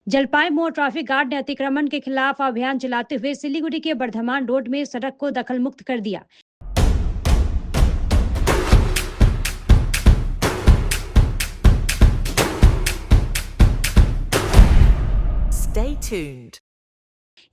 जलपाई मोड़ traffic guard ने अतिक्रमण के खिलाफ अभियान चलाते हुए सिलीगुड़ी के बर्धमान रोड में सड़क को दखल मुक्त कर दिया। Stay tuned.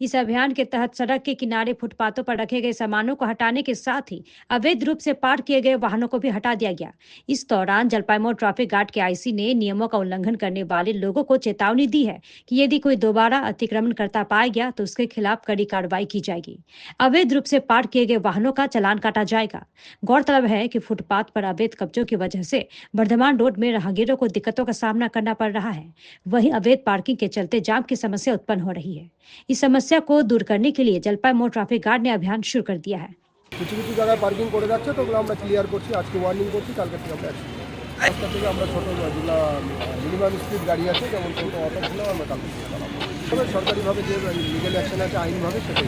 इस अभियान के तहत सड़क के किनारे फुटपाथों पर रखे गए सामानों को हटाने के साथ ही अवैध रूप से पार्क किए गए वाहनों को भी हटा दिया गया। इस दौरान जलपाईमोड़ ट्रैफिक गार्ड के आईसी ने नियमों का उल्लंघन करने वाले लोगों को चेतावनी दी है कि यदि कोई दोबारा अतिक्रमण करता पाया गया तो उसके खिलाफ कड़ी कार्रवाई की जाएगी। अवैध रूप से पार्क किए गए वाहनों का चालान काटा जाएगा। गौरतलब है कि फुटपाथ पर अवैध कब्जों की वजह से बर्धमान रोड में राहगीरों को दिक्कतों का सामना करना पड़ रहा है। वहीं अवैध पार्किंग के चलते जाम की समस्या उत्पन्न हो रही है। इस समस्या को दूर करने के लिए जलपाई मोड़ ट्रैफिक गार्ड ने अभियान शुरू कर दिया है। কিছু কিছু জায়গায় পার্কিং করে যাচ্ছে, তো ওগুলো আমরা ক্লিয়ার করছি। আজকে ওয়ার্নিং করছি, কালকে থেকে আমরা রাস্তা থেকে আমরা ছোটো যেগুলো মিনিমাম স্পিড গাড়ি আছে, যেমন ছোটো অটো ছিল, আমরা কালকে থেকে চালাবো। তবে সরকারিভাবে যে লিগ্যাল অ্যাকশন আছে, আইনভাবে সেটাই।